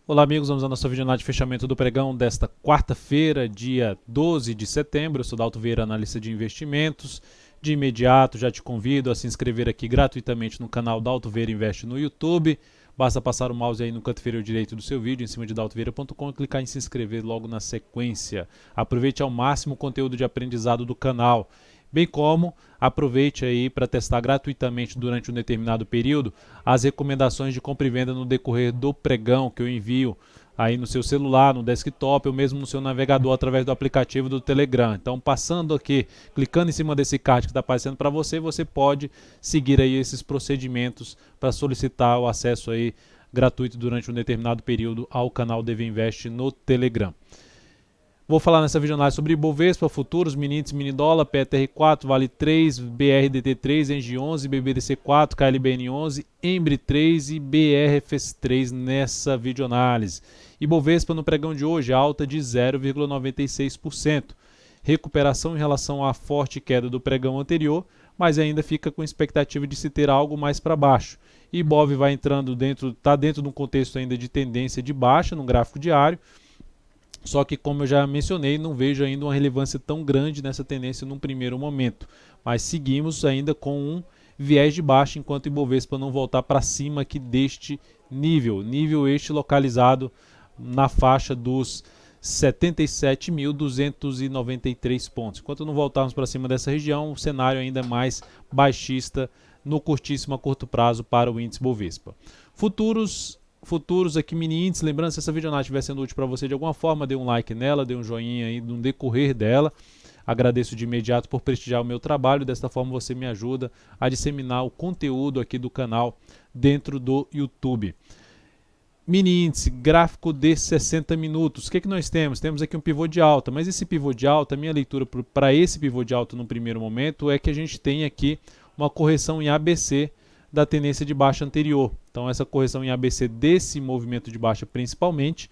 Olá amigos, vamos à nossa videoanálise de fechamento do pregão desta quarta-feira, dia 12 de setembro. Eu sou Dalto Vieira, analista de investimentos. De imediato já te convido a se inscrever aqui gratuitamente no canal Dalto Vieira Investe no YouTube. Basta passar o mouse aí no canto inferior direito do seu vídeo, em cima de daltovieira.com, e clicar em se inscrever logo na sequência. Aproveite ao máximo o conteúdo de aprendizado do canal, bem como aproveite aí para testar gratuitamente durante um determinado período as recomendações de compra e venda no decorrer do pregão que eu envio aí no seu celular, no desktop ou mesmo no seu navegador através do aplicativo do Telegram. Então, passando aqui, clicando em cima desse card que está aparecendo para você, você pode seguir aí esses procedimentos para solicitar o acesso aí gratuito durante um determinado período ao canal DV Invest no Telegram. Vou falar nessa videoanálise sobre Ibovespa, futuros, mini índice, mini dólar, PTR4, Vale 3, BRDT3, ENGIE 11, BBDC4, KLBN 11, EMBRE 3 e BRFS3 nessa videoanálise. Ibovespa no pregão de hoje, alta de 0,96%. Recuperação em relação à forte queda do pregão anterior, mas ainda fica com expectativa de se ter algo mais para baixo. Ibov vai entrando está dentro de um contexto ainda de tendência de baixa no gráfico diário. Só que, como eu já mencionei, não vejo ainda uma relevância tão grande nessa tendência num primeiro momento. Mas seguimos ainda com um viés de baixa enquanto o Ibovespa não voltar para cima aqui deste nível. Nível este localizado na faixa dos 77.293 pontos. Enquanto não voltarmos para cima dessa região, o cenário ainda é mais baixista no curtíssimo a curto prazo para o índice Bovespa. Futuros aqui, mini índice, lembrando, se essa videoanálise estiver sendo útil para você de alguma forma, dê um like nela, dê um joinha aí no decorrer dela. Agradeço de imediato por prestigiar o meu trabalho, desta forma você me ajuda a disseminar o conteúdo aqui do canal dentro do YouTube. Mini índice, gráfico de 60 minutos. O que nós temos? Temos aqui um pivô de alta, mas esse pivô de alta, a minha leitura para esse pivô de alta no primeiro momento é que a gente tem aqui uma correção em ABC da tendência de baixa anterior. Então essa correção em ABC desse movimento de baixa principalmente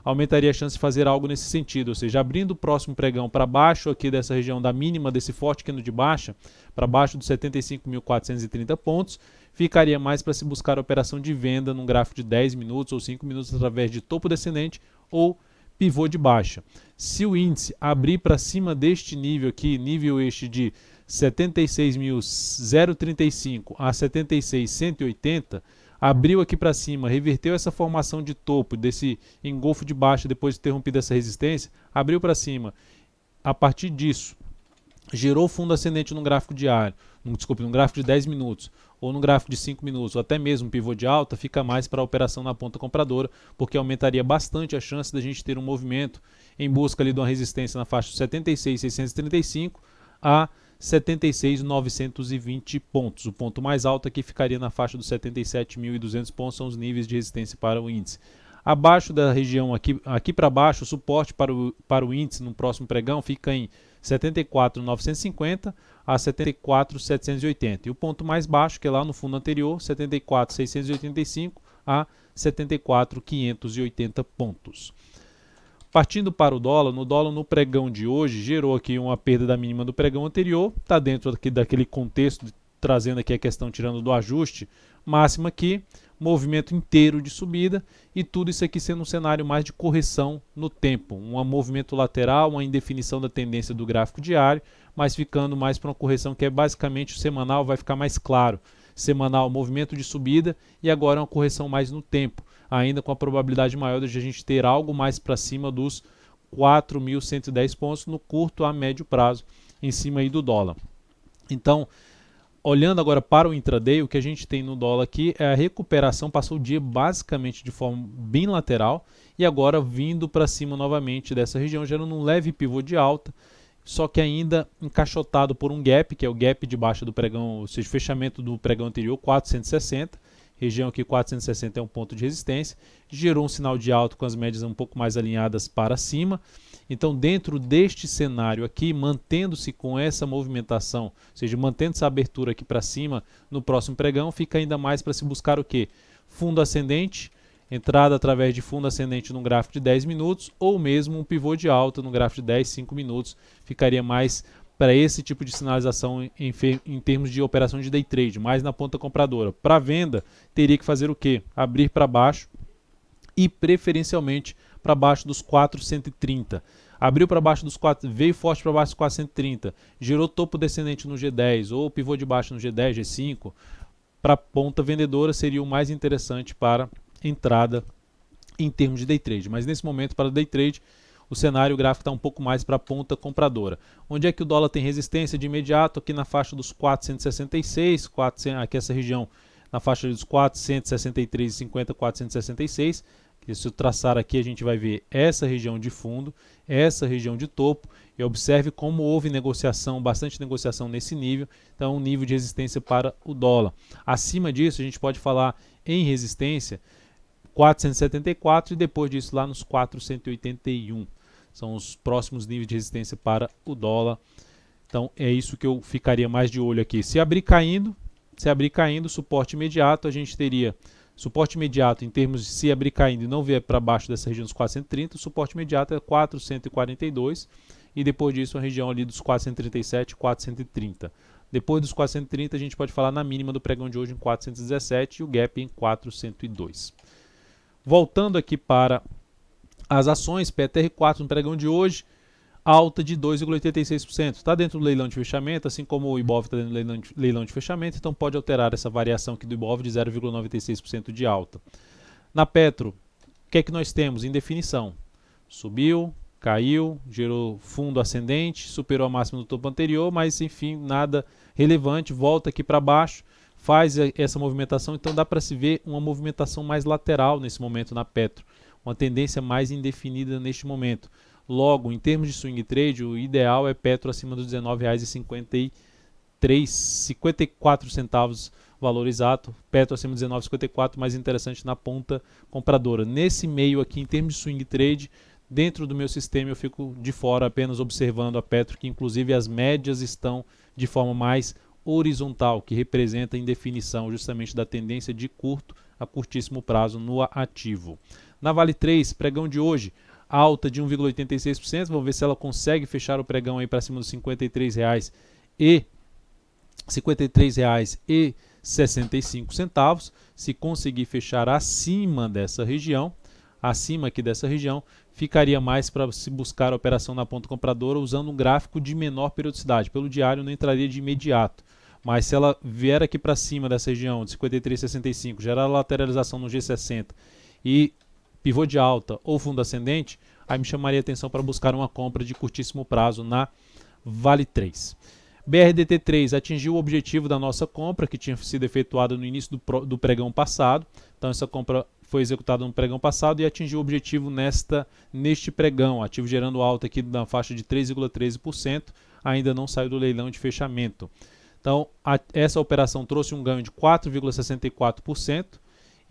aumentaria a chance de fazer algo nesse sentido, ou seja, abrindo o próximo pregão para baixo aqui dessa região da mínima desse forte candle de baixa, para baixo dos 75.430 pontos, ficaria mais para se buscar a operação de venda num gráfico de 10 minutos ou 5 minutos através de topo descendente ou pivô de baixa. Se o índice abrir para cima deste nível aqui, nível este de 76.035 a 76.180, abriu aqui para cima, reverteu essa formação de topo, desse engolfo de baixa depois de ter rompido essa resistência, abriu para cima. A partir disso, gerou fundo ascendente no gráfico diário, no gráfico de 10 minutos, ou no gráfico de 5 minutos, ou até mesmo um pivô de alta, fica mais para a operação na ponta compradora, porque aumentaria bastante a chance da gente ter um movimento em busca ali de uma resistência na faixa de 76.635 a 76.920 pontos. O ponto mais alto aqui ficaria na faixa dos 77.200 pontos, são os níveis de resistência para o índice. Abaixo da região aqui para baixo, o suporte para o índice no próximo pregão fica em 74.950 a 74.780. E o ponto mais baixo, que é lá no fundo anterior, 74.685 a 74.580 pontos. Partindo para o dólar, no pregão de hoje, gerou aqui uma perda da mínima do pregão anterior, está dentro aqui daquele contexto, trazendo aqui a questão, tirando do ajuste, máxima aqui, movimento inteiro de subida e tudo isso aqui sendo um cenário mais de correção no tempo, um movimento lateral, uma indefinição da tendência do gráfico diário, mas ficando mais para uma correção que é basicamente o semanal, vai ficar mais claro. Semanal, movimento de subida e agora uma correção mais no tempo, ainda com a probabilidade maior de a gente ter algo mais para cima dos 4.110 pontos no curto a médio prazo em cima aí do dólar. Então, olhando agora para o intraday, o que a gente tem no dólar aqui é a recuperação, passou o dia basicamente de forma bem lateral e agora vindo para cima novamente dessa região, gerando um leve pivô de alta, só que ainda encaixotado por um gap, que é o gap de baixa do pregão, ou seja, fechamento do pregão anterior, 460, região aqui 460 é um ponto de resistência, gerou um sinal de alta com as médias um pouco mais alinhadas para cima. Então, dentro deste cenário aqui, mantendo-se com essa movimentação, ou seja, mantendo essa abertura aqui para cima no próximo pregão, fica ainda mais para se buscar o quê? Fundo ascendente, entrada através de fundo ascendente no gráfico de 10 minutos ou mesmo um pivô de alta no gráfico de 10, 5 minutos, ficaria mais para esse tipo de sinalização em termos de operação de day trade, mais na ponta compradora. Para venda, teria que fazer o quê? Abrir para baixo e preferencialmente para baixo dos 430. Abriu para baixo dos 4, veio forte para baixo dos 430, gerou topo descendente no G10 ou pivô de baixo no G10, G5, para ponta vendedora seria o mais interessante para entrada em termos de day trade. Mas nesse momento, para day trade, o cenário gráfico está um pouco mais para a ponta compradora. Onde é que o dólar tem resistência de imediato? Aqui na faixa dos 466, 400, aqui essa região na faixa dos 463,50, 466. Se eu traçar aqui, a gente vai ver essa região de fundo, essa região de topo, e observe como houve negociação, bastante negociação nesse nível, então um nível de resistência para o dólar. Acima disso, a gente pode falar em resistência 474 e depois disso lá nos 481. São os próximos níveis de resistência para o dólar. Então é isso que eu ficaria mais de olho aqui. Se abrir caindo, suporte imediato, a gente teria suporte imediato em termos de se abrir caindo e não vier para baixo dessa região dos 430, o suporte imediato é 442 e depois disso a região ali dos 437, 430. Depois dos 430 a gente pode falar na mínima do pregão de hoje em 417 e o gap em 402. Voltando aqui para as ações, PTR4 no pregão de hoje, alta de 2,86%. Está dentro do leilão de fechamento, assim como o Ibov está dentro do leilão de fechamento, então pode alterar essa variação aqui do Ibov de 0,96% de alta. Na Petro, o que é que nós temos? Indefinição. Subiu, caiu, gerou fundo ascendente, superou a máxima do topo anterior, mas enfim, nada relevante, volta aqui para baixo, faz essa movimentação, então dá para se ver uma movimentação mais lateral nesse momento na Petro, uma tendência mais indefinida neste momento. Logo, em termos de swing trade, o ideal é Petro acima dos R$19,54, valor exato. Petro acima dos R$19,54, mais interessante na ponta compradora. Nesse meio aqui, em termos de swing trade, dentro do meu sistema eu fico de fora apenas observando a Petro, que inclusive as médias estão de forma mais horizontal, que representa a indefinição justamente da tendência de curto a curtíssimo prazo no ativo. Na Vale 3, pregão de hoje, alta de 1,86%, vamos ver se ela consegue fechar o pregão aí para cima dos R$53,65. Se conseguir fechar acima dessa região, acima aqui dessa região, ficaria mais para se buscar a operação na ponta compradora usando um gráfico de menor periodicidade. Pelo diário não entraria de imediato, mas se ela vier aqui para cima dessa região de 53,65, gerar lateralização no G60 e pivô de alta ou fundo ascendente, aí me chamaria a atenção para buscar uma compra de curtíssimo prazo na Vale 3. BRDT3 atingiu o objetivo da nossa compra, que tinha sido efetuada no início do pregão passado. Então essa compra foi executada no pregão passado e atingiu o objetivo neste pregão, ativo gerando alta aqui na faixa de 3,13%, ainda não saiu do leilão de fechamento. Então essa operação trouxe um ganho de 4,64%,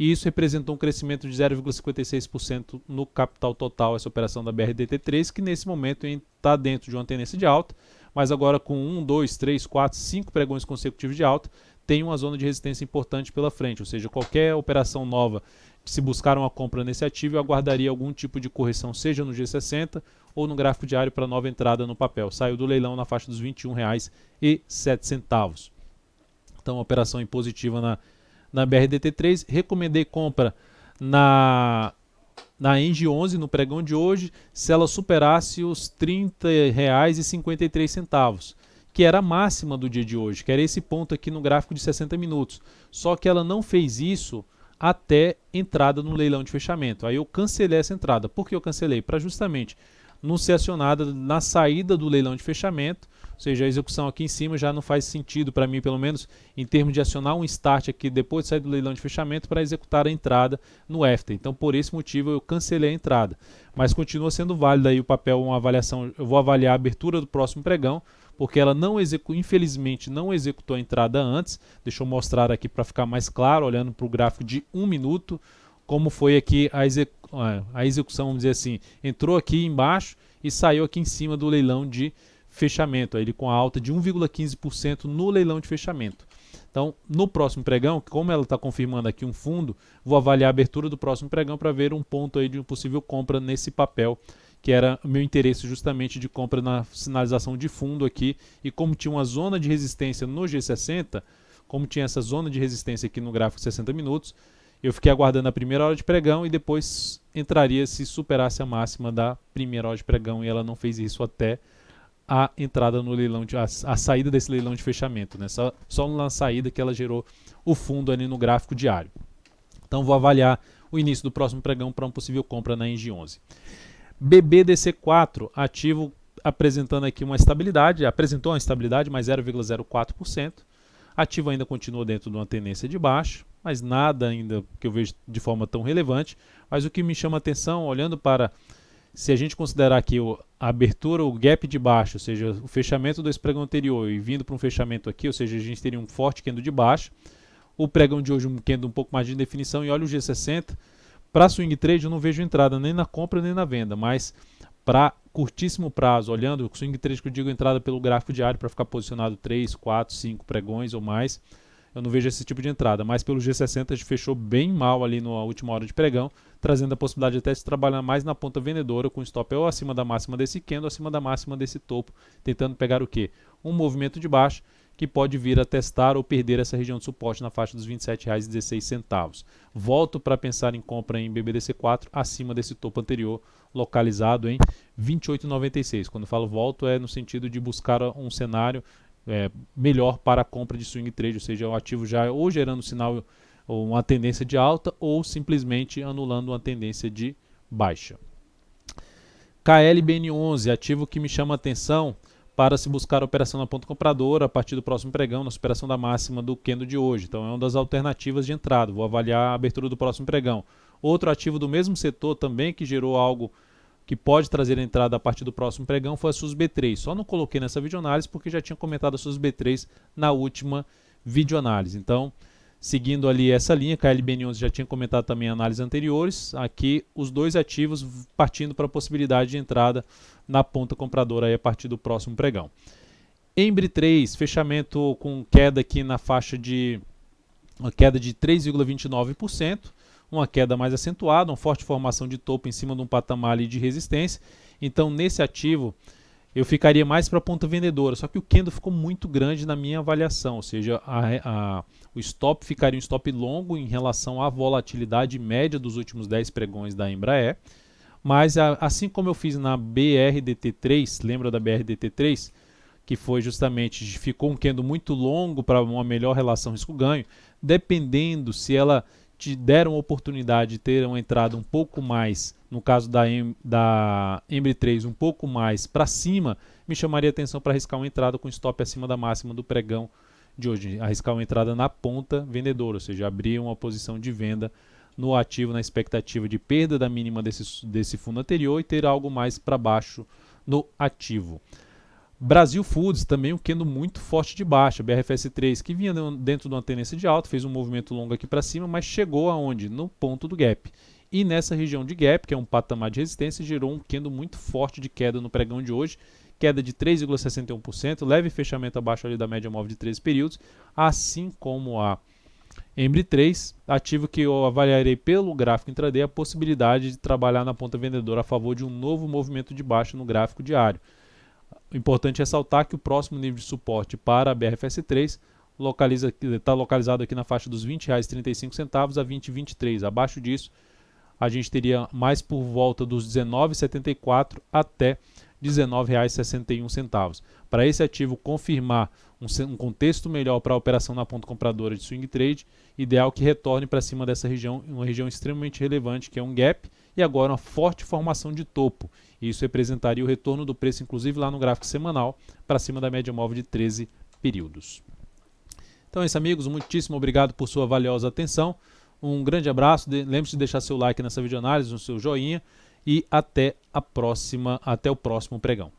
e isso representou um crescimento de 0,56% no capital total, essa operação da BRDT3, que nesse momento está dentro de uma tendência de alta, mas agora com 1, 2, 3, 4, 5 pregões consecutivos de alta, tem uma zona de resistência importante pela frente, ou seja, qualquer operação nova, se buscar uma compra nesse ativo, eu aguardaria algum tipo de correção, seja no G60 ou no gráfico diário para nova entrada no papel. Saiu do leilão na faixa dos R$21,07. Então, uma operação positiva na BRDT3, recomendei compra na Engie 11 no pregão de hoje, se ela superasse os R$30,53, que era a máxima do dia de hoje, que era esse ponto aqui no gráfico de 60 minutos. Só que ela não fez isso até entrada no leilão de fechamento. Aí eu cancelei essa entrada. Por que eu cancelei? Para justamente não ser acionada na saída do leilão de fechamento, ou seja, a execução aqui em cima já não faz sentido para mim, pelo menos em termos de acionar um start aqui depois de sair do leilão de fechamento para executar a entrada no after. Então, por esse motivo, eu cancelei a entrada. Mas continua sendo válido aí o papel, uma avaliação. Eu vou avaliar a abertura do próximo pregão, porque ela não infelizmente não executou a entrada antes. Deixa eu mostrar aqui para ficar mais claro, olhando para o gráfico de 1 minuto, como foi aqui a execução, vamos dizer assim. Entrou aqui embaixo e saiu aqui em cima do leilão de fechamento, ele com a alta de 1,15% no leilão de fechamento. Então, no próximo pregão, como ela está confirmando aqui um fundo, vou avaliar a abertura do próximo pregão para ver um ponto aí de uma possível compra nesse papel, que era o meu interesse justamente de compra na sinalização de fundo aqui, e como tinha uma zona de resistência no G60, como tinha essa zona de resistência aqui no gráfico de 60 minutos, Eu fiquei aguardando a primeira hora de pregão e depois entraria se superasse a máxima da primeira hora de pregão, e ela não fez isso até a entrada no leilão, a saída desse leilão de fechamento, né? Só na saída que ela gerou o fundo ali no gráfico diário. Então vou avaliar o início do próximo pregão para uma possível compra na Engie 11. BBDC4, ativo apresentando aqui uma estabilidade, apresentou uma estabilidade, mais 0,04%. Ativo ainda continua dentro de uma tendência de baixo, mas nada ainda que eu vejo de forma tão relevante. Mas o que me chama a atenção, olhando para, se a gente considerar aqui a abertura, o gap de baixo, ou seja, o fechamento do pregão anterior e vindo para um fechamento aqui, ou seja, a gente teria um forte candle de baixo. O pregão de hoje um candle um pouco mais de definição, e olha o G60. Para swing trade eu não vejo entrada nem na compra nem na venda, mas para curtíssimo prazo, olhando o swing trade que eu digo entrada pelo gráfico diário para ficar posicionado 3, 4, 5 pregões ou mais, eu não vejo esse tipo de entrada, mas pelo G60 a gente fechou bem mal ali na última hora de pregão, trazendo a possibilidade até de trabalhar mais na ponta vendedora, com stop ou acima da máxima desse candle, acima da máxima desse topo, tentando pegar o quê? Um movimento de baixo que pode vir a testar ou perder essa região de suporte na faixa dos R$ 27,16. Volto para pensar em compra em BBDC4 acima desse topo anterior, localizado em R$ 28,96. Quando eu falo volto é no sentido de buscar um cenário melhor para a compra de swing trade, ou seja, o ativo já ou gerando sinal ou uma tendência de alta ou simplesmente anulando uma tendência de baixa. KLBN11, ativo que me chama a atenção para se buscar a operação na ponta compradora a partir do próximo pregão, na superação da máxima do candle de hoje. Então é uma das alternativas de entrada. Vou avaliar a abertura do próximo pregão. Outro ativo do mesmo setor também que gerou algo que pode trazer a entrada a partir do próximo pregão foi a SUSB3. Só não coloquei nessa videoanálise porque já tinha comentado a SUSB3 na última videoanálise. Então, seguindo ali essa linha, KLBN11 já tinha comentado também em análises anteriores. Aqui os dois ativos partindo para a possibilidade de entrada na ponta compradora aí a partir do próximo pregão. Embry3, fechamento com queda aqui na faixa de uma queda de 3,29%, uma queda mais acentuada, uma forte formação de topo em cima de um patamar ali de resistência. Então nesse ativo eu ficaria mais para a ponta vendedora, só que o candle ficou muito grande na minha avaliação, ou seja, o stop ficaria um stop longo em relação à volatilidade média dos últimos 10 pregões da Embraer. Mas assim como eu fiz na BRDT3, lembra da BRDT3? Que foi justamente, ficou um candle muito longo para uma melhor relação risco-ganho, dependendo se ela te der uma oportunidade de ter uma entrada um pouco mais, no caso da Embry3, um pouco mais para cima, me chamaria atenção para arriscar uma entrada com stop acima da máxima do pregão de hoje, arriscar uma entrada na ponta vendedora, ou seja, abrir uma posição de venda no ativo na expectativa de perda da mínima desse fundo anterior e ter algo mais para baixo no ativo. Brasil Foods, também um candle muito forte de baixa, BRFS3, que vinha dentro de uma tendência de alta, fez um movimento longo aqui para cima, mas chegou aonde? No ponto do gap. E nessa região de gap, que é um patamar de resistência, gerou um candle muito forte de queda no pregão de hoje, queda de 3,61%, leve fechamento abaixo ali da média móvel de 13 períodos, assim como a Embry3, ativo que eu avaliarei pelo gráfico intraday a possibilidade de trabalhar na ponta vendedora a favor de um novo movimento de baixa no gráfico diário. O importante é ressaltar que o próximo nível de suporte para a BRFS3 está localizado aqui na faixa dos R$ 20,35 a R$ 20,23. Abaixo disso, a gente teria mais por volta dos R$ 19,74 até R$ 19,61. Para esse ativo confirmar um contexto melhor para a operação na ponta compradora de swing trade, ideal que retorne para cima dessa região, uma região extremamente relevante que é um gap e agora uma forte formação de topo. Isso representaria o retorno do preço, inclusive lá no gráfico semanal, para cima da média móvel de 13 períodos. Então é isso, amigos, muitíssimo obrigado por sua valiosa atenção. Um grande abraço, lembre-se de deixar seu like nessa videoanálise, o seu joinha e até o próximo pregão.